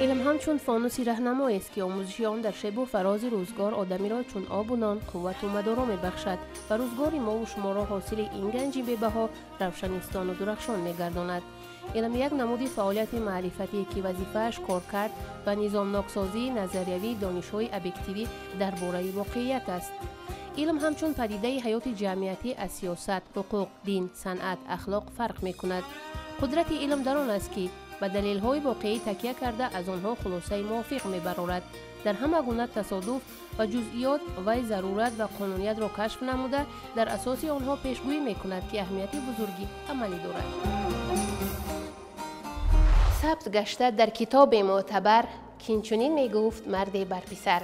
علم همچون فانوسی راهنمایی است که آموزش آن در شب و فراز روزگار آدمی را چون آب و نان قوت و مدارا میبخشد و روزگار ما و شما را حاصل این گنج بی‌بها روشنستان و درخشان میگرداند. علم یک نمود فعالیت معرفتی که وظیفه‌اش کارکرد و نظام‌ناکسازی نظریوی دانش‌های ابجکتیوی درباره واقعیت است. علم همچون پدیده حیات جمعیتی از سیاست، حقوق، دین، صنعت، اخلاق فرق می‌کند. قدرت علم در آن است که به دلیل‌های واقعی تکیه کرده از آنها خلاصه موافق می‌برآورد. در همه گونه تصادف و جزئیات وی ضرورت و قانونیت را کشف نموده در اساس آنها پیشگویی می‌کند که اهمیت بزرگی عملی دارد. ثبت گشته در کتاب معتبر که اینچنین میگفت مرد بر پسر: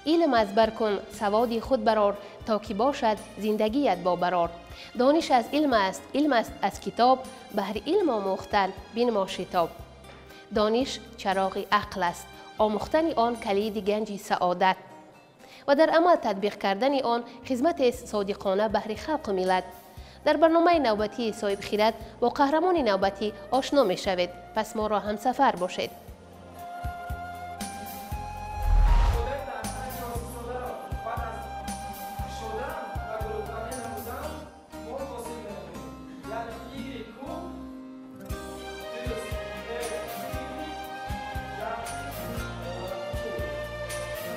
علم از بر کن سواد خود برار تا که باشد زندگیت با برار. دانش از علم است، علم است از کتاب، بهر علم آموختن بنما شتاب. دانش چراغ عقل است، آموختن آن کلید گنج سعادت و در عمل تطبیق کردن آن خدمت است صادقانه بهر خلق ملت. در برنامه نوبتی صاحب خیرت با قهرمان نوبتی آشنا می شوید، پس ما را همسفر باشید.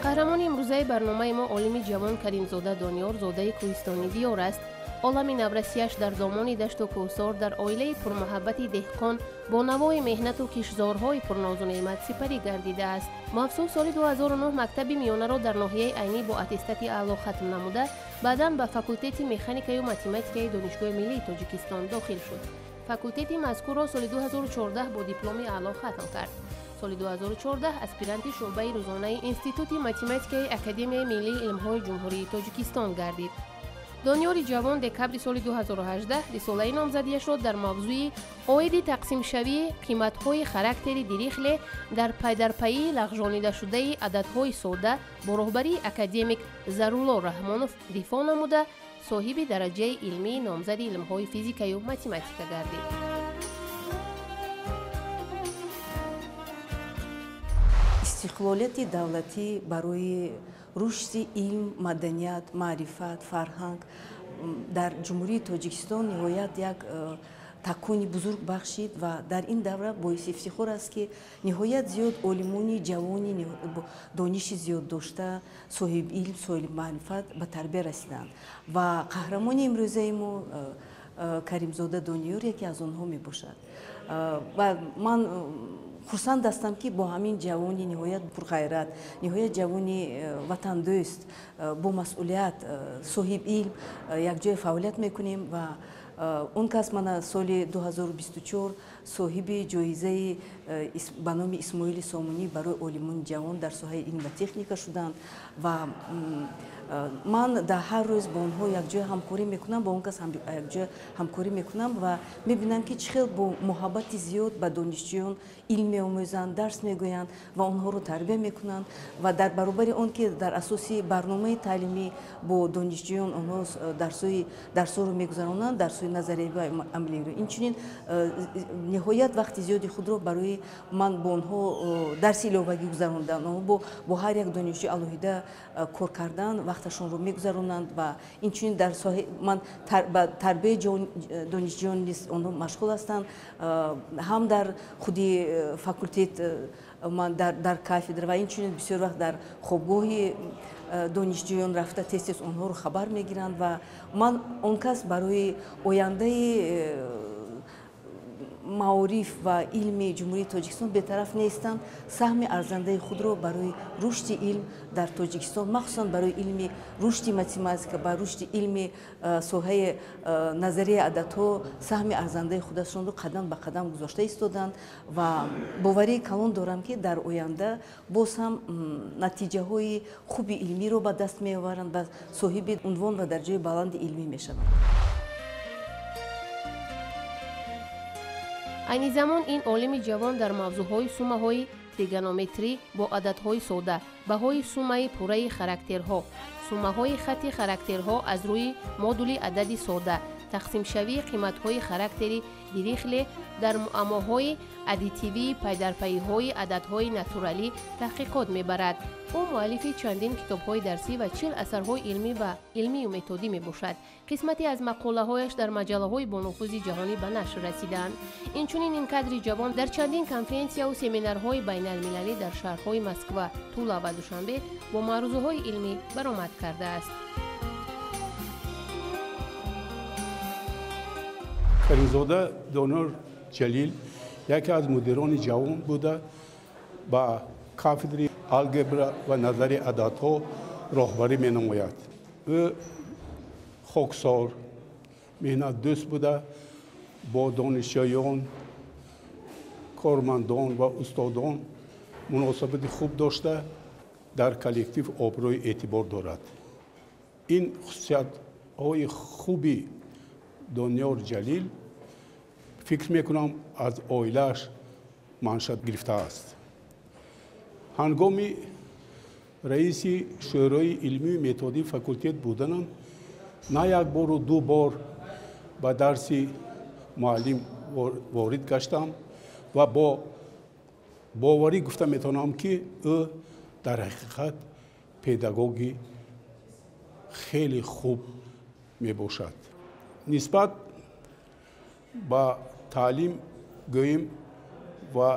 قهرمان امروزه برنامه ما عالم جوان کریمزاده دانیار زاده کوهستانی دیار است. عالم نورسیش در دامان دشت و کوهسار در عائله پرمحبت دهقان با نوای مهنت و کشزارهای پرناز و نعمت سپری گردیده است. مافسوس سال 2009 مکتب میانه را در ناحیه عینی با اتستات اعلی ختم نموده، بعداً به فاکولته مکانیک و متماتیک دانشگاه ملی تاجیکستان داخل شد. فاکولته مذکور را سال 2014 با دیپلم اعلی ختم کرد. سال 2014 اسپیرانت شعبه روزانه انستیتوت متماتیک اکادمی ملی علم‌های جمهوری تاجیکستان گردید. دانیار جوان دکبر سال 2018 رساله نامزدیش را در موضوع عاید تقسیم شوی قیمت‌های خاراکتری دریخله در پی لغزانیده شده عددهای ساده با رهبری اکادمیک ظهرالله رحمانوف دفاع نموده صاحب درجه علمی نامزد علم‌های فیزیک و متماتیک گردید. استقلالiyati davlatӣ барои рушди илм, маданият, маърифат, фарҳанг дар ҷумҳурии Тоҷикистон ниҳоят як такони бузург бахшид ва дар ин давра боиси ифтихор аст ки ниҳоят зиёд олимони ҷавони дониши зиёддошта, соҳибилм, соҳибмаърифат ба тарбия расиданд ва қаҳрамони имрӯзаи мо Каримзода Дониёр яке аз онҳо мебошад. ва ман хурсанд ҳастам ки бо ҳамин ҷавони ниҳоят пурғайрат, ниҳоят ҷавони ватандӯст, бо масъулият, соҳибилм якҷоя фаъолият мекунем ва он кас мана соли 2024 соҳиби ҷоизаи ба номи Исмоили Сомунӣ барои олимони ҷавон дар соҳаи илм ва техника шуданд ва ман дар ҳар рӯз бо онҳо якҷоя ҳамкорӣ мекунам, бо он кас якҷоя ҳамкорӣ мекунам ва мебинам ки чӣ хел бо муҳаббати зиёд ба донишҷӯён илм меомӯзанд, дарс мегӯянд ва онҳоро тарбия мекунанд ва дар баробари он ки дар асоси барномаи таълимӣ бо донишҷӯён онҳо дарсҳоро мегузаронанд, дарсҳои назариявӣ ва амалиро. Инчунин ниҳоят вақти зиёди худро барои ман бо онҳо дарси иловагӣ гузаронданд. Онҳо бо ҳар як донишҷӯи алоҳида кор кардан вақташонро мегузаронанд ва инчунин дар соҳаи ман ба тарбияи донишҷӯён низ онҳо машғул ҳастанд. ҳам дар худи факултет ман дар кафедра ва инчунин бисёр вақт дар хобгоҳи донишҷӯён рафта тез онҳоро хабар мегиранд ва ман он кас барои ояндаи маориф ва илми ҷумҳурии Тоҷикистон бетараф нестанд. саҳми арзандаи худро барои рушди илм дар Тоҷикистон, махсусан барои илми рушди математика, ба рушди илми соҳаи назарияи ададҳо саҳми арзандаи худашонро қадам ба қадам гузошта истоданд ва боварии калон дорам ки дар оянда боз ҳам натиҷаҳои хуби илмиро ба даст меоваранд ва соҳиби унвон ва дарҷаи баланди илмӣ мешаванд. айни замон ин олими ҷавон дар мавзӯъҳои суммаҳои тригонометрӣ бо ададҳои сода, баҳои суммаи пурраи характерҳо, суммаҳои хатти характерҳо аз рӯи модули адади сода, тақсим шавии қиматҳои характери дирихле дар муаммоҳои аддитивӣ пайдарпайиҳои ададҳои натуралӣ таҳқиқот мебарад. ӯ муаллифи чандин китобҳои дарсӣ ва 40 асарҳои илмӣ ва илмию методӣ мебошад. қисмате аз мақолаҳояш дар маҷаллаҳои бонуфузи ҷаҳонӣ ба нашр расидаанд. инчунин ин кадри ҷавон дар чандин конференсияу семинарҳои байналмилалӣ дар шаҳрҳои Москва, Тула ва Душанбе бо маърузаҳои илмӣ баромад кардааст. каримзода Донёр Ҷалил яке аз мудирони ҷавон буда ба кафедраи алгебра ва назари ададҳо роҳбарӣ менамояд. ӯ хоксор меҳнатдӯст буда бо донишҷӯён, кормандон ва устодон муносибати хуб дошта дар коллектив обрӯи эътибор дорад. ин хусусиятҳои хуби Донёр Ҷалил фикр мекунам аз оилааш маншат гирифтааст. ҳангоми раиси шӯрои илмию методӣ факултет буданам на як бору ду бор ба дарси муаллим ворид гаштам ва бо боварӣ гуфта метавонам ки ӯ дар ҳақиқат педагоги хеле хуб мебошад. нисбат ба таълим гӯем ва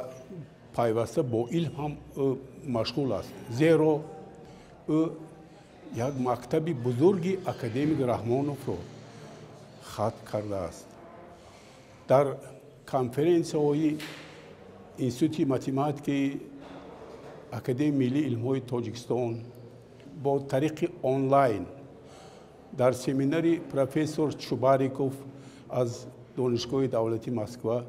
пайваста бо илм ҳам ӯ машғул аст. зеро ӯ як мактаби бузурги академик Раҳмоновро хатм кардааст. дар конференсияҳои институти математикаи академияи миллии илмҳои Тоҷикистон бо тариқи онлайн дар семинари профессор Чубариков аз донишгоҳи давлати Москва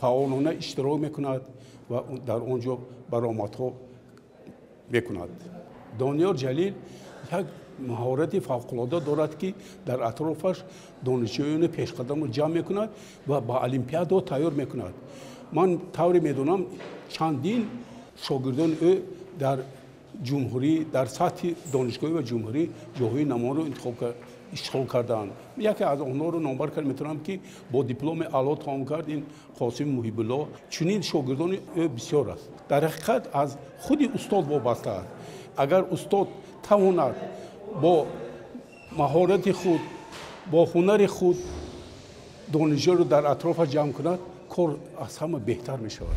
фаъолона иштирок мекунад ва дар он ҷо баромадҳо мекунад. Донёр Ҷалил як маҳорати фавқулода дорад ки дар атрофаш донишҷӯёни пешқадамро ҷамъ мекунад ва ба олимпиада тайёр мекунад. ман тавре медонам чандин шогирдони ӯ дар ҷумҳурӣ дар сатҳи донишгоҳӣ ва ҷумҳурӣ ҷойҳои намонро ишғол кардаанд. яке аз онҳоро номбар кард метавонам ки бо дипломи аъло тамом кард ин Қосим Муҳибулло. чунин шогирдони ӯ бисёр аст. дар ҳақиқат аз худи устод вобаста аст. агар устод тавонад бо маҳорати худ бо ҳунари худ донишҷӯро дар атрофа ҷамъ кунад, кор аз ҳама беҳтар мешавад.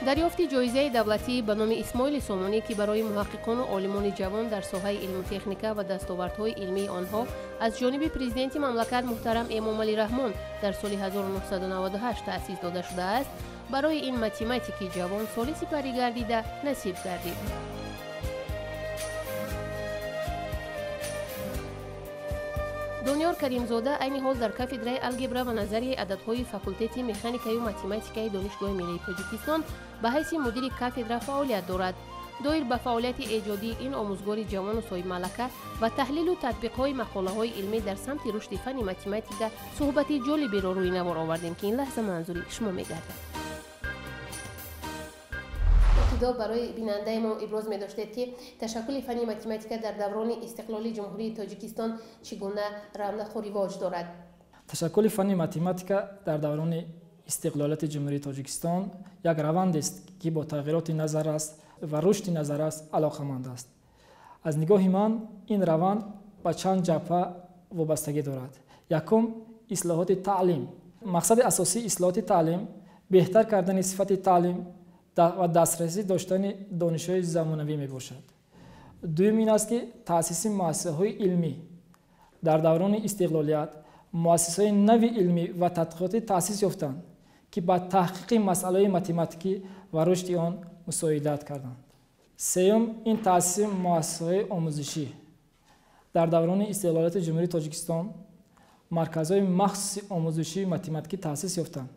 дарёфти ҷоизаи давлатӣ ба номи Исмоили Сомонӣ ки барои муҳаққиқону олимони ҷавон дар соҳаи илму техника ва дастовардҳои илмии онҳо аз ҷониби президенти мамлакат муҳтарам Эмомалӣ Раҳмон дар соли 1998 таъсис дода шудааст, барои ин математики ҷавон соли сипарӣ гардида насиб гардид. Донёр Каримзода айни ҳол дар кафедраи алгебра ва назарияи ададҳои факултети механикаю математикаи Донишгоҳи Миллии Тоҷикистон ба ҳайси мудири кафедра фаъолият дорад. доир ба фаъолияти эҷодии ин омӯзгори ҷавону соҳибмалака ва таҳлилу татбиқҳои мақолаҳои илмӣ дар самти рушди фанни математика суҳбати ҷолиберо рӯи навор овардем ки ин лаҳза манзури шумо мегардад. ابتدا برای بیننده ما ابراز می داشتید که تشکل فنی متماتیک در دوران استقلالی جمهوری تاجیکستان چگونه رونق و رواج دارد؟ تشکل فنی متماتیک در دوران استقلالات جمهوری تاجیکستان یک روند است که با تغییرات نظر است و رشد نظر است علاقمند است. از نگاه من این روند به چند جبهه وابستگی دارد. یکم اصلاحات تعلیم. مقصد اساسی اصلاحات تعلیم بهتر کردن صفت تعلیم و دسترسی داشتن دانش‌های زمانوی میباشد. دوم این است که تأسیس مؤسسه‌های علمی. در دوران استقلالیت مؤسسه‌های نوی علمی و تحقیقاتی تأسیس یافتند که با تحقیق مسائل متماتیکی و رشد آن مساعدت کردند. سوم این تأسیس مؤسسه‌های آموزشی. در دوران استقلالات جمهوری تاجیکستان مرکزهای مخصوص آموزشی متماتیکی تأسیس یافتند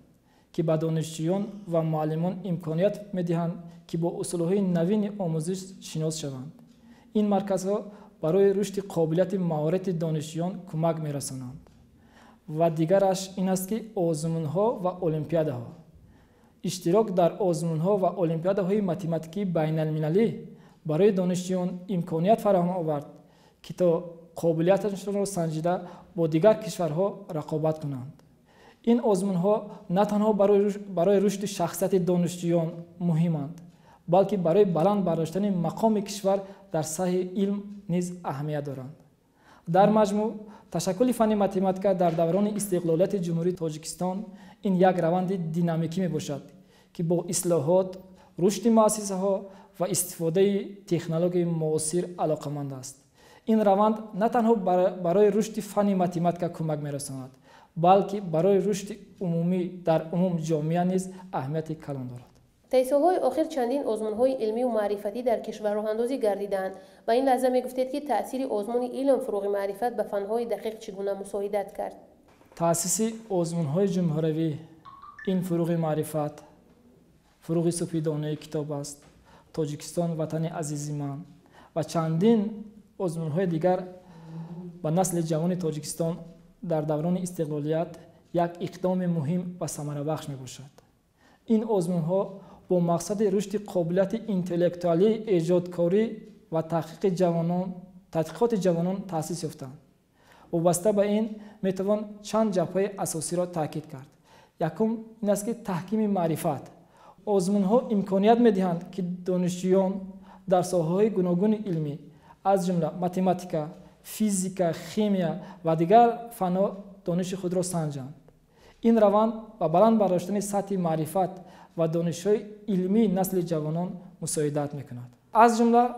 که به دانشجویان و معلمان امکانیت می‌دهند که با اصولهای نوین آموزش شناس شوند. این مرکزها برای رشد قابلیت مهارت دانشجویان کمک می‌رسانند. و دیگرش این است که آزمون‌ها و المپیادها. اشتراک در آزمون‌ها و المپیادهای متماتیکی بین‌المللی برای دانشجویان امکانیت فراهم آورد که تا قابلیتشان را سنجیده با دیگر کشورها رقابت کنند. این آزمون‌ها نه تنها برای رشد شخصیت دانشجویان مهمند، بلکه برای بلند برداشتن مقام کشور در ساحه علم نیز اهمیت دارند. در مجموع تشکل فن متماتیک در دوران استقلالیت جمهوری تاجیکستان این یک روند دینامیکی میباشد که با اصلاحات، رشد مؤسسه‌ها و استفاده تکنولوژی معاصر علاقمند است. این روند نه تنها برای رشد فن متماتیک کمک می‌رساند، بلکه برای رشد عمومی در عموم جامعه نیز اهمیت کلان دارد. طی سال‌های آخر چندین آزمون‌های علمی و معرفتی در کشور راه اندازی گردیدند و این لحظه می‌گفتید که تأثیر آزمون علم فروغ معرفت به فن‌های دقیق چگونه مساعدت کرد؟ تأسیس آزمون‌های جمهوری این فروغ معرفت، فروغ سپیدانه کتاب است، تاجیکستان وطن عزیز من و چندین آزمون‌های دیگر به نسل جوان تاجیکستان در دوران استقلالیت یک اقدام مهم و ثمره بخش می‌باشد. این آزمون‌ها با مقصد رشد قابلیت اینتלקتوالی، ایجادکاری و تحقیقات جوانان تأسیس یافتند. وابسته به این میتوان چند جنبه اساسی را تاکید کرد. یکم این است که تحکیم معرفت. آزمون‌ها امکانیت می‌دهند که دانشجویان در ساحه‌های گوناگون علمی از جمله متماتیک، فیزیک، شیمی و دیگر فن‌ها دانش خود را سنجند. این روند با بلند برداشتن سطح معرفت و دانش‌های علمی نسل جوانان مساعدت می‌کند. از جمله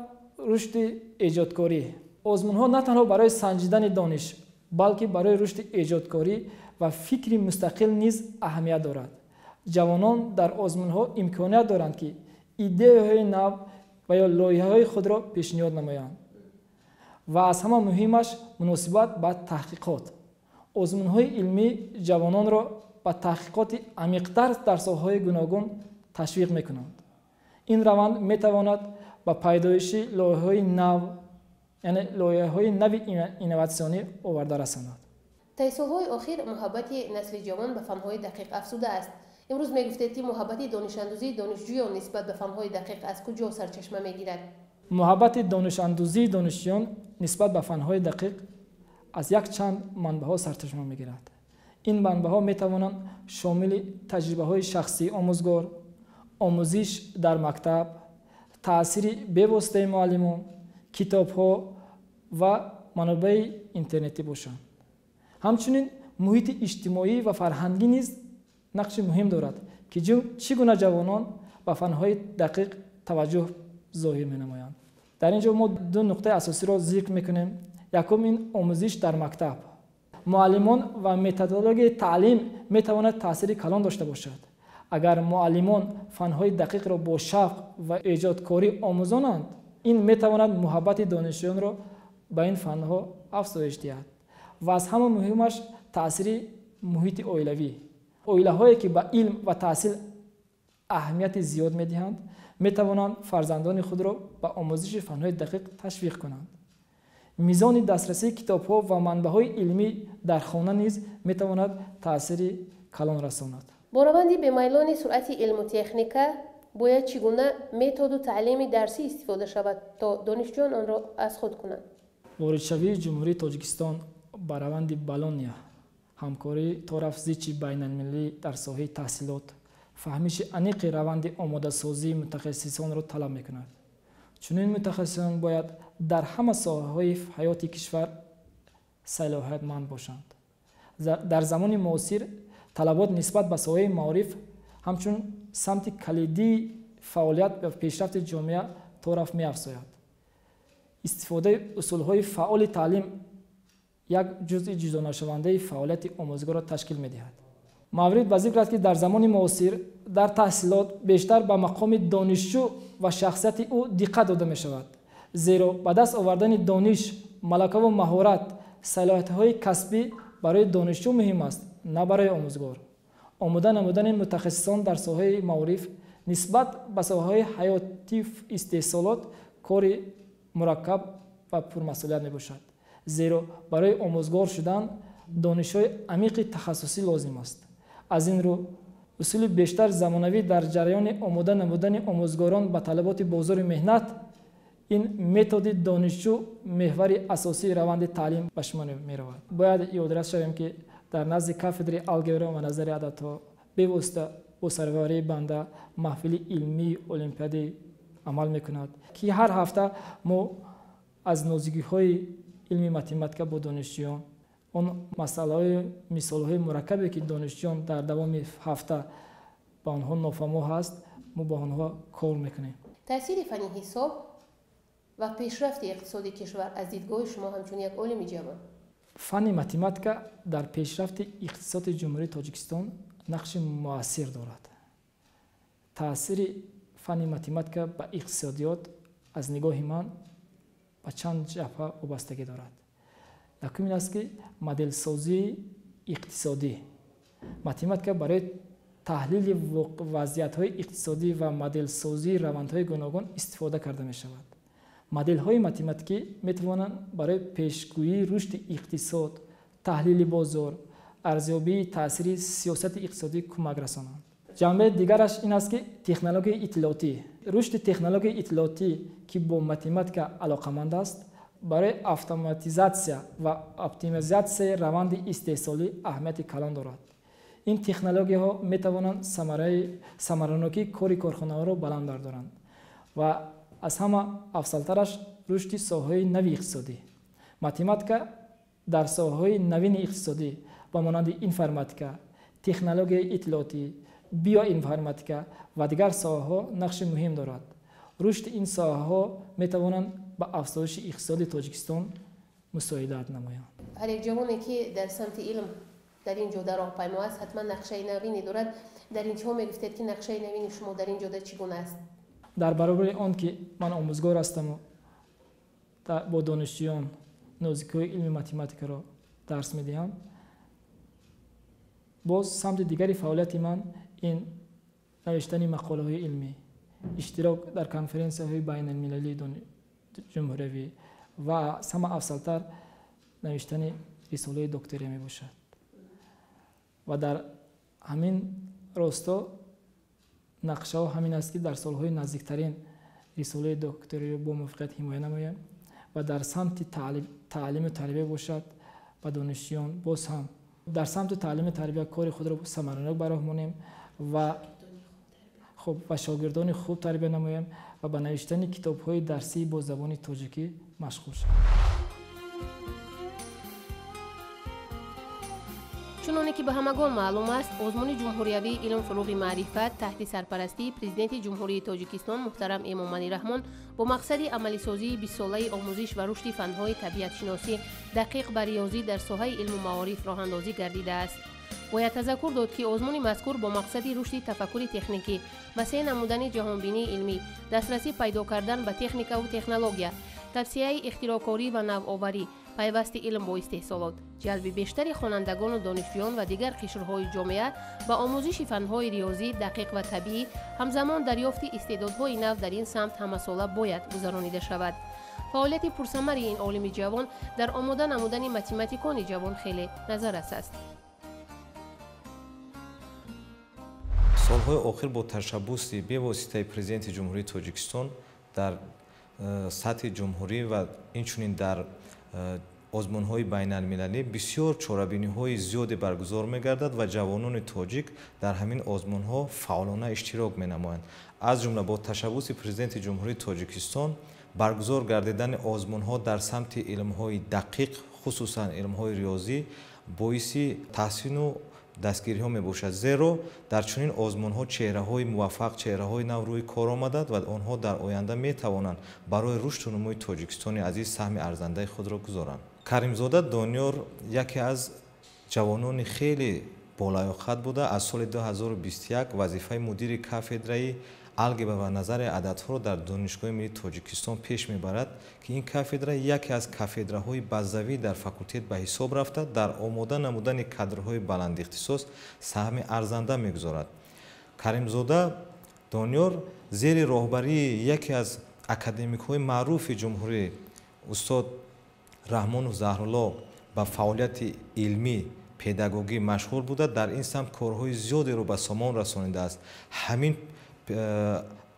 رشد ایجادکاری. آزمون‌ها نه تنها برای سنجیدن دانش، بلکه برای رشد ایجادکاری و فکری مستقل نیز اهمیت دارد. جوانان در آزمون‌ها امکانیت دارند که ایده‌های نو و یا لایحه‌های خود را پیشنهاد نمایند. و از همه مهمش مناسبت به تحقیقات. آزمون‌های علمی جوانان را به تحقیقات عمیق‌تر در ساحه‌های گوناگون تشویق می‌کنند. این روند می‌تواند به پیدایش لایحه‌های نو، یعنی لایحه‌های نو اینوواسیونی آورده رساند. طی سال‌های اخیر محبت نسل جوان به فن‌های دقیق افزوده است. امروز می‌گفتید که محبت دانش‌اندوزی دانشجویان نسبت به فن‌های دقیق از کجا سرچشمه می‌گیرد؟ محبت دانش‌اندوزی دانشجویان نسبت به فن‌های دقیق از یک چند منبع‌ها سرچشمه می‌گیرد. این منبع‌ها می‌توانند شامل تجربه‌های شخصی آموزگار، آموزش در مکتب، تأثیر بی‌واسطه معلمان، کتاب‌ها و منابع اینترنتی باشند. همچنین محیط اجتماعی و فرهنگی نیز نقش مهم دارد که چگونه جوانان به فن‌های دقیق توجه ظاهر می‌نمایند. در اینجا ما دو نقطه اساسی را ذکر می‌کنیم. یکم این آموزش در مکتب. معلمان و متدولوژی تعلیم می‌تواند تأثیر کلان داشته باشد. اگر معلمان فن‌های دقیق را با شوق و ایجادکاری آموزانند، این می‌تواند محبت دانشجویان را به این فن‌ها افزایش دهد. و از همه مهمش تأثیر محیط عائلوی. عائله‌هایی که به علم و تحصیل اهمیت زیاد می‌دهند، می‌توانند فرزندان خود را به آموزش فن‌های دقیق تشویق کنند. میزان دسترسی کتاب‌ها و منبع‌های علمی در خانه نیز می‌تواند تأثیر کلان رساند. با روند به میلان سرعت علم و تکنیک باید چگونه متد تعلیم درسی استفاده شود تا دانشجویان آن را از خود کنند؟ واردشوی جمهوری تاجیکستان با روند بلند همکاری طرف‌زیچ بین‌المللی در ساحه تحصیلات فهمیش عمیق روند آماده‌سازی متخصصان را طلب می‌کند. چنین متخصصان باید در همه ساحه‌های حیات کشور صلاحیتمند باشند. در زمان معاصر طلبات نسبت به ساحه معارف همچون سمت کلیدی فعالیت و پیشرفت جامعه طرف می‌افزاید. استفاده اصول‌های فعال تعلیم یک جزء جدا نشونده فعالیت آموزگار را تشکیل می‌دهد. مورد به ذکر است که در زمان معاصر در تحصیلات بیشتر به مقام دانشجو و شخصیت او دقت داده می‌شود، زیرا به دست آوردن دانش، ملکه و مهارت، صلاحیت‌های کسبی برای دانشجو مهم است، نه برای آموزگار. آماده نمودن متخصصان در ساحه معارف نسبت به ساحه حیاتی استحصالات کار مرکب و پرمسئولیت میباشد، زیرا برای آموزگار شدن دانش‌های عمیق تخصصی لازم است. از این رو اصول بیشتر زمانوی در جریان آماده نمودن آموزگاران به طلبات بازار مهنت این متد دانشجو محور اساسی روند تعلیم به شما می‌رود. باید یادداشت شویم که در نزد کافدر الگبرا و نظریه عددها بواسطه با سروری بنده محفل علمی المپیادی عمل میکند که هر هفته ما از نوزگی‌های علمی متماتیک با دانشجویان اون مسائل مثال‌های مرکبی که دانشجویان در دوام هفته با آنها نافهمو هست ما با آنها کار میکنیم. تاثیر فنی حساب و پیشرفت اقتصادی کشور از دیدگاه شما همچون یک عالم جوان؟ فن متماتیک در پیشرفت اقتصاد جمهوری تاجیکستان نقش مؤثر دارد. تاثیر فن متماتیک به اقتصادیات از نگاه من به چند جهت وابستگی دارد. یکم این است که مدل سازی اقتصادی متماتیک برای تحلیل وضعیت‌های اقتصادی و مدل سازی روندهای گوناگون استفاده کرده می شود. مدل‌های متماتیکی می توانند برای پیشگویی رشد اقتصاد، تحلیل بازار، ارزیابی تاثیر سیاست اقتصادی کمک رسانند. جنبه دیگرش این است که تکنولوژی اطلاعاتی، رشد تکنولوژی اطلاعاتی که با متماتیک علاقه‌مند است، برای اتوماتیزاسیا و اپتیمیزاسیای روند استحصالی اهمیت کلان دارد. این تکنولوژی ها می توانند ثمره‌ناکی کار کارخانه‌ها را بلند بردارند و از همه افضل‌ترش رشد ساحه‌های نوی اقتصادی. متماتیک در ساحه‌های نوین اقتصادی با مانند اینفرماتیک، تکنولوژی اطلاعاتی، بیوانفرماتیک و دیگر ساحه‌ها نقش مهم دارد. رشد این ساحه‌ها می توانند به افزایش اقتصاد تاجیکستان مساعدت نمایند. هر یک جوانی که در سمت علم در این جاده راهپیما است حتما نقشه نوینی دارد. در اینجا میگفتید که نقشه نوین شما در این جاده چگونه است؟ در برابر آن که من آموزگار هستم و با دانشجویان نوزگی‌های علم متماتیک را درس میدهم، باز سمت دیگری فعالیت من این نوشتن مقاله‌های علمی، اشتراک در کنفرانس‌های بین المللی جمهوری و سم افضل‌تر نوشتن رساله دکتری می باشد. و در همین راستا نقشه ها همین است که در سالهای نزدیکترین رساله دکتری را با موفقیت حمایت نمایم و در سمت تعلیم و تربیت باشد و دانشجویان باز هم در سمت تعلیم و تربیت کار خود را ثمره‌ناک برآوریم و شاگردان خوب تربیت نمایم و به نوشتن کتاب‌های درسی با زبان تاجیکی مشغول شوم. چنانه که به همگان معلوم است، آزمون جمهوریوی علم فروغ معرفت تحت سرپرستی پرزیدنت جمهوری تاجیکستان محترم امامعلی رحمان با مقصد عملی سازی 20 ساله آموزش و رشد فن‌های طبیعت شناسی دقیق بر ریاضی در ساحه علم و معارف راه اندازی گردیده است. باید تذکر داد که آزمون مذکور با مقصد رشد تفکر تکنیکی، وسیع نمودن جهانبینی علمی، دسترسی پیدا کردن به تکنیک و تکنولوژی، توسعه اختراع‌کاری و نوآوری، پیوست علم با استحصالات، جلب بیشتر خوانندگان و دانشجویان و دیگر قشرهای جامعه به آموزش فن‌های ریاضی دقیق و طبیعی، همزمان دریافت استعدادهای نو در این سمت همساله باید گذرانیده شود. فعالیت پرثمر این عالم جوان در آماده نمودن متماتیکان جوان خیلی نظررس است. سالهای آخر با تشبوس به واسطه پرزیدنت جمهوری تاجیکستان در سطح جمهوری و اینچنین در آزمون‌های بین المللی بسیار چاره‌بینی‌های زیادی برگزار می‌گردد و جوانان تاجیک در همین آزمون‌ها فعالانه اشتراک می‌نمایند. از جمله با تشبوس پرزیدنت جمهوری تاجیکستان برگزار گردیدن آزمون‌ها در سمت علم‌های دقیق، خصوصاً علم‌های ریاضی، باعث تحسین و دستگیری ها می باشد، زیرا در چنین آزمون ها چهره های موفق، چهره های نو روی کار آمدند و آنها در آینده می توانند برای رشد و نموی تاجیکستان عزیز سهم ارزنده خود را گذارند. کریمزاده دانیار یکی از جوانان خیلی بالایاقت بوده. از سال 2021 وظیفه مدیر کافدره الگبرا و نظریه عددها را در دانشگاه ملی تاجیکستان پیش میبرد که این کافدره یکی از کافدره‌های بازوی در فاکولته به حساب رفته در آماده نمودن کادرهای بلند اختصاص سهم ارزنده میگذارد. کریمزاده دانیار زیر راهبری یکی از اکادمیک‌های معروف جمهوری استاد رحمان زهرالله به فعالیت علمی پداگوژی مشغول بوده. در این سمت کارهای زیادی را به سامان رسانیده است. همین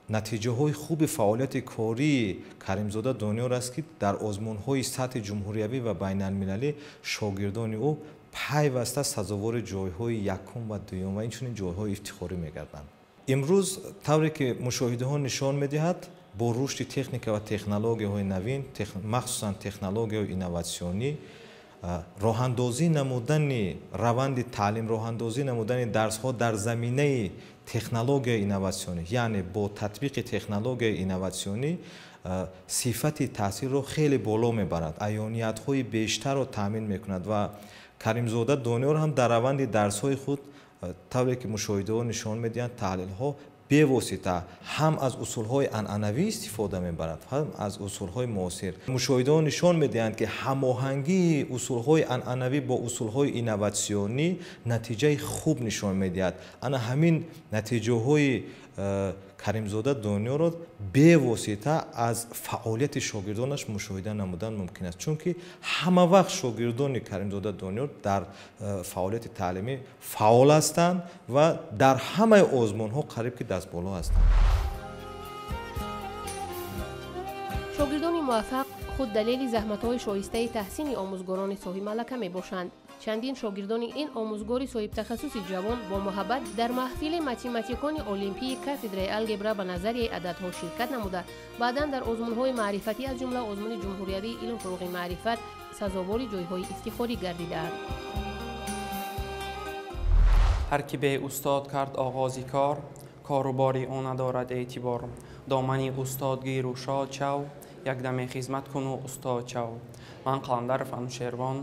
натиҷаҳои хуби фаъолияти кории Каримзода Дониёр аст ки дар озмунҳои сатҳи ҷумҳуриявӣ ва байналмилалӣ шогирдони ӯ пайваста сазовори ҷойҳои якум ва дуюм ва инчунин ҷойҳои ифтихорӣ мегарданд. имрӯз тавре ки мушоҳидаҳо нишон медиҳад, бо рушди техника ва технологияҳои навин, махсусан технологияҳои инноватсионӣ, роҳандозӣ намудани раванди таълим, роҳандозӣ намудани дарсҳо дар заминаи технологияи инноватсионӣ, яъне бо татбиқи технологияи инноватсионӣ сифати таъсирро хеле боло мебарад, аёниятҳои бештарро таъмин мекунад ва Каримзода Дониёр ҳам дар раванди дарсҳои худ тавре ки мушоҳидаҳо нишон медиҳанд, таҳлилҳо бевосита ҳам аз усулҳои анъанавӣ истифода мебарад, ҳам аз усулҳои муосир. Мушоҳидаҳо нишон медиҳанд ки ҳамоҳангии усулҳои анъанавӣ бо усулҳои инноватсионӣ натиҷаи хуб нишон медиҳад. Ана ҳамин натиҷаҳои Каримзода Дониёрро бевосита аз фаъолияти шогирдонаш мушоҳида намудан мумкин аст, чунки ҳама вақт шогирдони Каримзода Дониёр дар фаъолияти таълимӣ фаъол ҳастанд ва дар ҳамаи озмунҳо қариб ки дастболо ҳастанд. шогирдони муваффақ худ далели заҳматҳои шоистаи таҳсини омӯзгорони соҳибмалака мебошанд. чандин шогирдони ин омӯзгори соҳибтахассуси ҷавон бо муҳаббат дар маҳфили математикони олимпии кафедраи алгебра ба назарияи ададҳо ширкат намуда, баъдан дар озмунҳои маърифатӣ аз ҷумла озмуни ҷумҳуриявии илм фуруғи маърифат сазовори ҷойҳои ифтихорӣ гардидаанд. ҳар ки бе устод кард оғози кор, кору бори он надорад эътибор. домани устод гиру шод шав, якдаме хизмат куну устод шав. ман қаландар Фанушервон,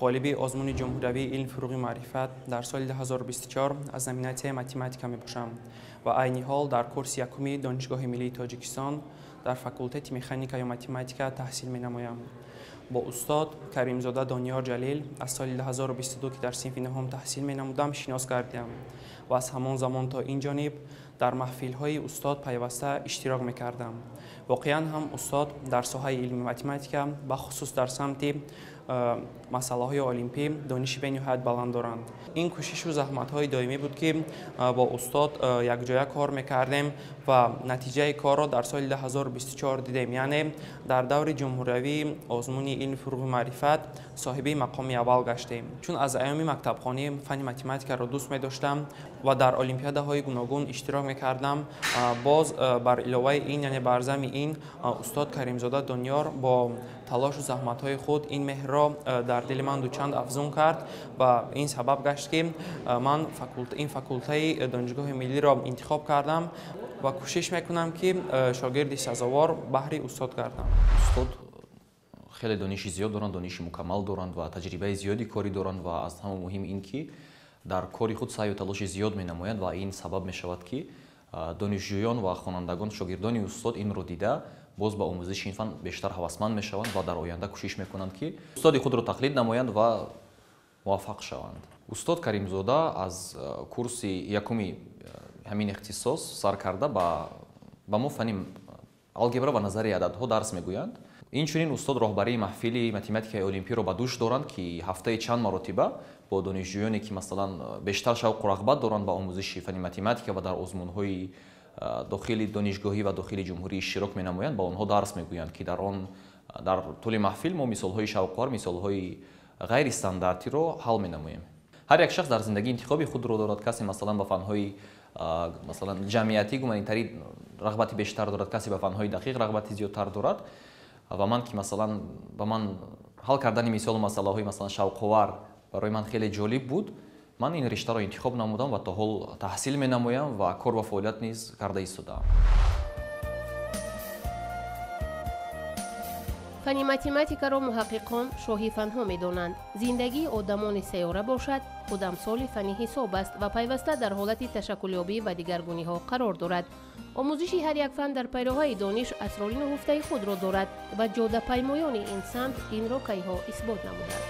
ғолиби озмуни ҷумҳуриявии илм фуруғи маърифат дар соли 2024 аз номинатсияи математика мебошам ва айни ҳол дар курси якуми Донишгоҳи миллии Тоҷикистон дар факултети механика ё математика таҳсил менамоям. бо устод Каримзода Дониёр Ҷалил аз соли 2022 ки дар синфи нуҳум таҳсил менамудам шинос гардидам ва аз ҳамон замон то ин ҷониб дар маҳфилҳои устод пайваста иштирок мекардам. воқеан ҳам устод дар соҳаи илми математика бахусус дар самти масъалаҳои олимпӣ дониши бениҳоят баланд доранд. ин кӯшишу заҳматҳои доимӣ буд ки бо устод якҷоя кор мекардем ва натиҷаи корро дар соли 2024 дидем, яъне дар даври ҷумҳуриявии озмуни илми фуруғи маърифат соҳиби мақоми аввал гаштем. чун аз айёми мактабхонӣ фанни математикаро дӯст медоштам ва дар олимпиадаҳои гуногун иштирок мекардам, боз бар иловаи ин, яъне бар зами ин устод Каримзода Дониёр бо талошу заҳматҳои худ ин меҳрро дар дили ман дучанд афзун кард ва ин сабаб гашт ки ман ин факултаи Донишгоҳи миллиро интихоб кардам ва кӯшиш мекунам ки шогирди сазовор баҳри устод гардам. устод хеле дониши зиёд доранд, дониши мукаммал доранд ва таҷрибаи зиёди корӣ доранд ва аз ҳама муҳим ин ки дар кори худ саъю талоши зиёд менамоянд ва ин сабаб мешавад ки донишҷӯён ва хонандагон шогирдони устод инро дида боз ба омӯзиши ин фан бештар ҳавасманд мешаванд ва дар оянда кӯшиш мекунанд ки устоди худро тақлид намоянд ва муваффақ шаванд. устод Каримзода аз курси якуми ҳамин ихтисос сар карда ба мо фани алгебра ва назарияи ададҳо дарс мегӯянд. инчунин устод роҳбарии маҳфили математикаи олимпиро ба дӯш доранд ки ҳафтаи чанд маротиба бо донишҷӯёне ки масалан бештар шавқу рағбат доранд ба омӯзиши фани математика ва дар озмунҳои дохили донишгоҳӣ ва дохили ҷумҳурӣ иштирок менамоянд, ба онҳо дарс мегӯянд ки дар тӯли маҳфил мо мисолҳои шавқовар, мисолҳои ғайристандартиро ҳал менамоем. ҳар як шахс дар зиндагӣ интихоби худро дорад. касе масалан ба фанҳои масалан ҷамъиятӣ гуманитарӣ рағбати бештар дорад, касе ба фанҳои дақиқ рағбати зиёдтар дорад ва ман ки масалан ба ман ҳал кардани мисолу масъалаҳои масалан шавқовар барои ман хеле ҷолиб буд, ман ин риштаро интихоб намудам ва то ҳол таҳсил менамоям ва кор ва фаъолият низ карда истодаам. фани математикаро муҳаққиқон шоҳи фанҳо медонанд. зиндагии одамони сайёра бошад, худамсоли фани ҳисоб аст ва пайваста дар ҳолати ташаккулёбӣ ва дигаргуниҳо қарор дорад. омӯзиши ҳар як фан дар пайроҳаи дониш асрори нуҳуфтаи худро дорад ва ҷодапаймоёни ин самт инро кайҳо исбот намуданд.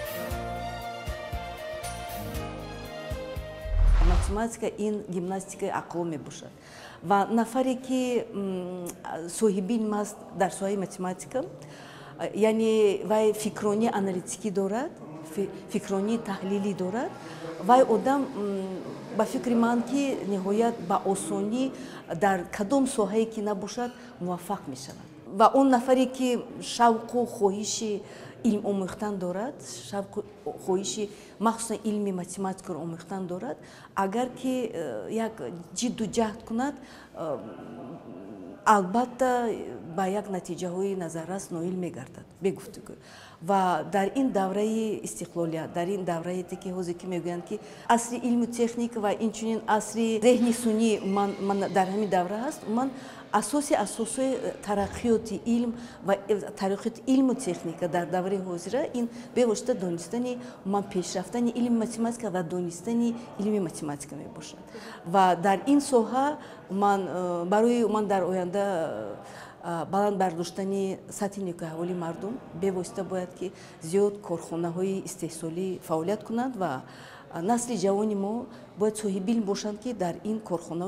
математика ин гимнастикаи ақл мебошад ва нафаре ки соҳиби илм аст дар соҳаи математика, яъне вай фикронии аналитикӣ дорад, фикронии таҳлилӣ дорад, вай одам ба фикри ман ки ниҳоят ба осонӣ дар кадом соҳае ки набошад муваффақ мешавад ва он нафаре ки шавқу хоҳиши илм омӯхтан дорад, шавқу хоҳиши махсусан илми математикаро омӯхтан дорад, агар ки як ҷидду ҷаҳд кунад, албатта ба як натиҷаҳои назаррас ноил мегардад бегуфтугӯ. ва дар ин давраи истиқлолият, дар ин давраете ки ҳозир ки мегӯянд ки асри илму техника ва инчунин асри зеҳни сунӣ ман дар ҳамин давра ҳаст, ман асосои тараққиёти илм ва тараққиёти илму техника дар давраи ҳозира ин бевосита донистани пешрафтани илми математика ва донистани илми математика мебошад. ва дар ин соҳа барои ман дар оянда баланд бардоштани сатҳи никоҳҳаволи мардум бевосита бояд ки зиёд корхонаҳои истеҳсолӣ фаъолият кунанд ва насли ҷавони мо бояд соҳиби илм бошанд ки дар ин корхона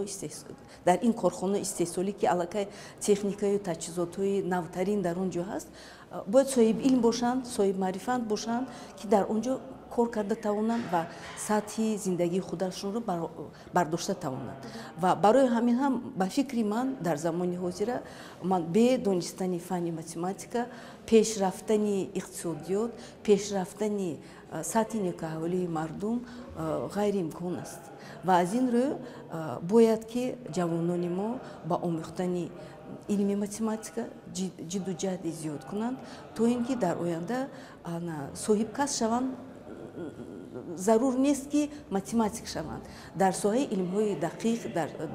истеҳсолӣ ки аллакай техникаю таҷҳизотҳои навтарин дар он ҷо ҳаст, бояд соҳиби илм бошанд, соҳиби маърифат бошанд ки дар он ҷо кор карда тавонанд ва сатҳи зиндагии худашонро бардошта тавонанд. ва барои ҳамин ҳам ба фикри ман дар замони ҳозира ман бе донистани фанни математика пешрафтани иқтисодиёт, пешрафтани сатҳи никоҳҳаволии мардум ғайриимкон аст. ва аз ин рӯ бояд ки ҷавонони мо ба омӯхтани илми математика ҷидду ҷаҳди зиёд кунанд, то ин ки дар оянда соҳибкас шаванд. зарур нест ки математик шаванд. Дар соҳаи илмҳои дақиқ,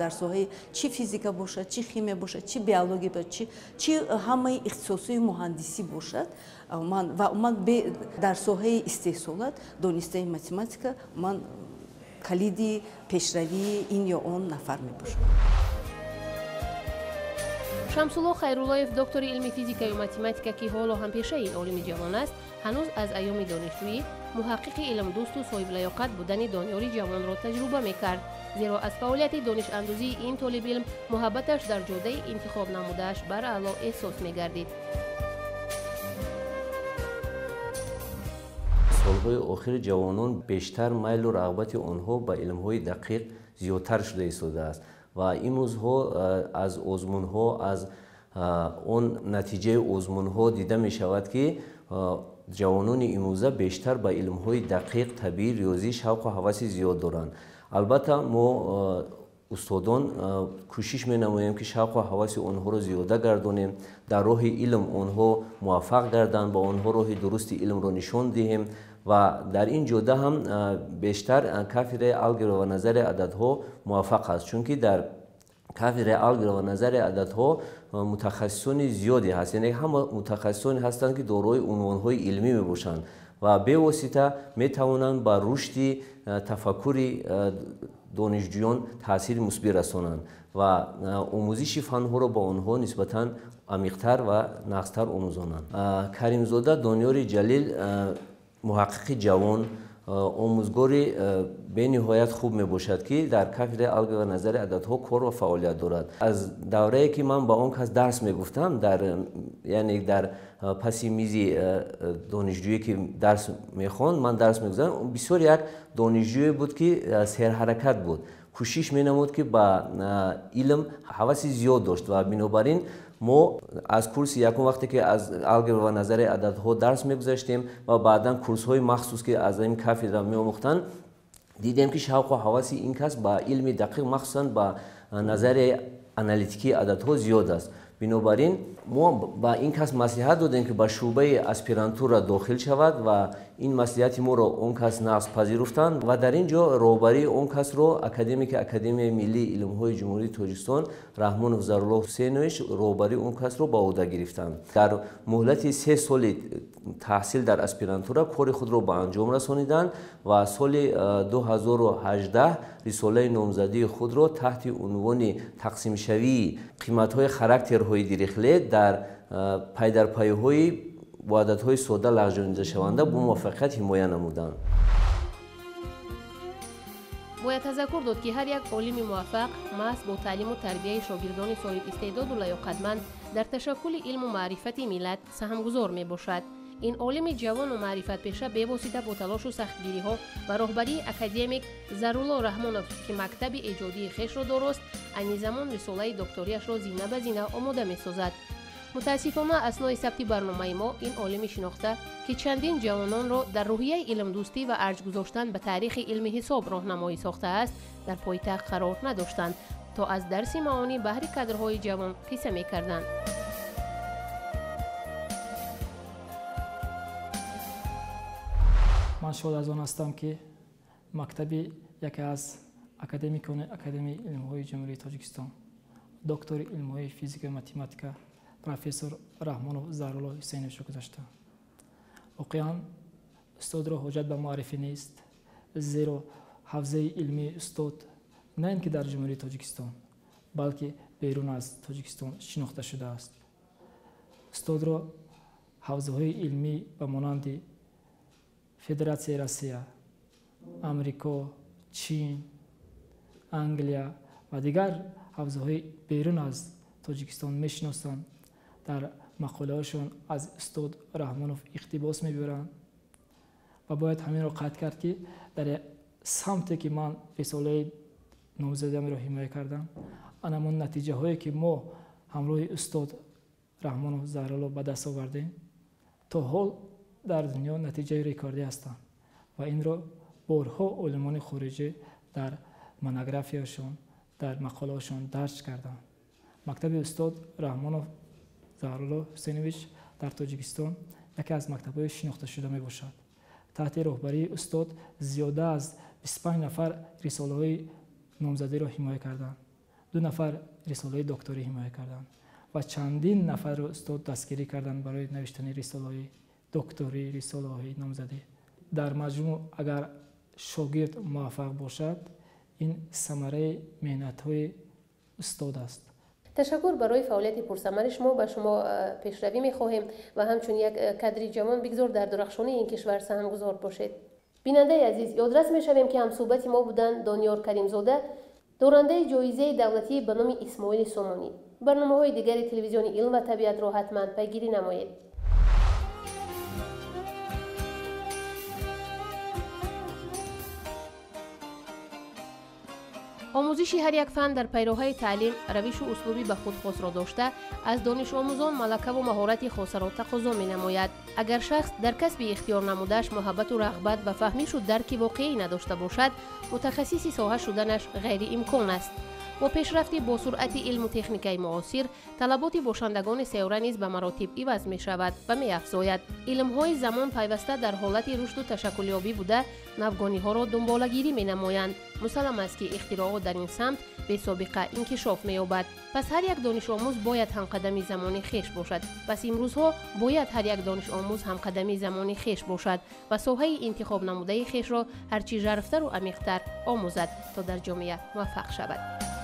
дар соҳаи чи физика бошад, чи химия бошад, чи биология бошад, чи ҳамаи ихтисосои муҳандисӣ бошад, ва ман дар соҳаи истеҳсолат донистани математика ман калиди пешравии ин ё он нафар мебошад. шамсулло хайруллоев, доктори илми физикаю математика ки ҳоло ҳампешаи олими ҷавон аст, ҳанӯз аз айёми донишҷӯӣ муҳаққиқи илмдӯсту соҳиблаёқат будани донёри ҷавонро таҷруба мекард, зеро аз фаъолияти донишандозии ин толибилм муҳаббаташ дар ҷодаи интихоб намудааш бараъло эҳсос мегардид. солҳои охири ҷавонон бештар майлу рағбати онҳо ба илмҳои дақиқ зиёдтар шуда истодааст ва имрӯзҳо аз озмунҳо, аз он натиҷаи озмунҳо дида мешавад ки ҷавонони имрӯза бештар ба илмҳои дақиқ, табиӣ, риёзӣ шавқу ҳаваси зиёд доранд. албатта мо устодон кӯшиш менамоем ки шавқу ҳаваси онҳоро зиёда гардонем, дар роҳи илм онҳо муваффақ гарданд, ба онҳо роҳи дурусти илмро нишон диҳем ва дар ин ҷода ҳам бештар кафедраи алгебра ва назари ададҳо муваффақ аст, чунки дар кафедраи алгебра ва назари ададҳо мутахассисони зиёде ҳаст, яъне ҳама мутахассисоне ҳастанд ки дорои унвонҳои илмӣ мебошанд ва бевосита метавонанд ба рушди тафаккури донишҷӯён таъсири мусбӣ расонанд ва омӯзиши фанҳоро ба онҳо нисбатан амиқтар ва нағзтар омӯзонанд. Каримзода Донёри Ҷалил муҳаққиқи ҷавон, омӯзгори бениҳоят хуб мебошад ки дар кафедраи алгебра ва назари ададҳо кор ва фаъолият дорад. Аз даврае ки ман ба он кас дарс мегуфтам, яъне дар паси мизи донишҷӯе ки дарс мехонд, ман дарс мегузарадам, бисёр як донишҷӯе буд ки серҳаракат буд, кӯшиш менамуд ки ба илм ҳаваси зиёд дошт ва бинобар ин мо аз курси якум вақте ки аз алгебра ва назари ададҳо дарс мегузаштем ва баъдан курсҳои махсус ки аз ин кафедра меомӯхтанд, дидем ки шавқу ҳаваси ин кас ба илми дақиқ махсусан ба назари аналитикии ададҳо зиёд аст. бинобар ин мо ба ин кас маслиҳат додем ки ба шуъбаи аспирантура дохил шавад ва ин маслиҳати моро он кас нағз пазируфтанд ва дар ин ҷо роҳбарии он касро академики Академияи Миллии Илмҳои Ҷумҳурии Тоҷикистон Раҳмонов Заруллоҳ Ҳусейнович роҳбарии он касро ба ӯҳда гирифтанд. Дар муҳлати 3 соли таҳсил дар аспирантура кори худро ба анҷом расониданд ва соли 2018 рисолаи номзадии худро таҳти унвони тақсимшавии қиматҳои характерҳои дирихле дар пайдарпайҳои бо ададҳои сода лағжонидашаванда бо муваффақият ҳимоя намуданд. бояд тазаккур дод ки ҳар як олими муваффақ маҳз бо таълиму тарбияи шогирдони соҳиб истеъдоду лаёқатманд дар ташаккули илму маърифати миллат саҳмгузор мебошад. این عالم جوان و معرفت پیشه به واسطه با تلاش و سختگیری ها و رهبری اکادمیک ظهرالله رحمانوف که مکتب ایجادی خویش را درست، این زمان رساله دکتریش را زینه به زینه آماده می‌سازد. متاسفانه اثنای ثبت برنامه ما این عالم شناخته که چندین جوانان را در روحیه علم دوستی و ارج گذاشتن به تاریخ علمی حساب راهنمایی ساخته است در پایتخت قرار نداشتند تا از درس معانی بهر کادرهای جوان قصه می‌کردند. من شاد از آن هستم که مکتبی یکی از اکادمیکان اکادمی علم‌های جمهوری تاجیکستان دکتر علم‌های فیزیک و متماتیکا پروفسور رحمانوف ظهرالله حسینوف را گذاشته. واقعا استاد را حاجت به معرفی نیست، زیرا حوزه علمی استاد نه اینکه در جمهوری تاجیکستان بلکه بیرون از تاجیکستان شناخته شده است. استاد را حوزه‌های علمی به مانند فدراسیون روسیه، آمریکا، چین، انگلیا و دیگر حوزه‌های بیرون از تاجیکستان میشناسند. در مقاله‌هاشون از استاد رحمانوف اقتباس میبرند و باید همین را قطع کرد که در سمتی که من رساله نامزدیم را حمایت کردم، همون نتیجه هایی که ما همراه استاد رحمانوف ظهرالله به دست آوردیم تا حال در دنیا نتیجه ریکاردی هستند و این را بارها علمان خارجی در مونوگرافیاشون در مقاله‌هاشون درج کردند. مکتب استاد رحمانوف ظهرالله حسینویچ در تاجیکستان یکی از مکتب‌های شناخته شده می باشد. تحت رهبری استاد زیاده از 25 نفر رساله‌های نامزدی را حمایت کردند. 2 نفر رساله دکتری حمایت کردند و چندین نفر را استاد دستگیری کردند برای نوشتن رساله دکتری، رساله نامزدی. در مجموع اگر شاگرد موفق باشد، این ثمره محنت‌های استاد است. تشکر برای فعالیت پرثمر شما. به شما پیشروی می‌خواهیم و همچون یک کادر جوان بگذار در درخشانی این کشور سهمگذار باشید. بیننده عزیز، یادرس می‌شویم که همصحبت ما بودن دانیار کریمزاده، دارنده جایزه دولتی به نام اسماعیل سامانی. برنامه‌های دیگر تلویزیون علم و طبیعت را حتما پیگیری نمایید. آموزش هر یک فن در پیراهه تعلیم روش و اسلوبی به خود خاص را داشته از دانش آموزان ملکه و مهارت خاص را تقاضا می نماید. اگر شخص در کسب اختیار نمودش محبت و رغبت و فهمیش و درک واقعی نداشته باشد، متخصص ساحه شدنش غیر امکان است. با پیشرفت با سرعت علم و تکنیک معاصر، طلبات باشندگان سیاره نیز به مراتب عوض می شود و می افزاید. علم‌های زمان پیوسته در حالت رشد و تشکلیابی بوده، نوگانی‌ها را دنباله‌گیری می نمایند. مسلم است که اختراعات در این سمت به سابقه انکشاف می یابد. پس هر یک دانش آموز باید همقدمی زمانی خویش باشد. پس امروزها باید هر یک دانش آموز همقدمی زمانی خویش باشد و ساحه انتخاب نموده خویش را هرچی ژرف‌تر و عمیق‌تر آموزد تا در جامعه موفق شود.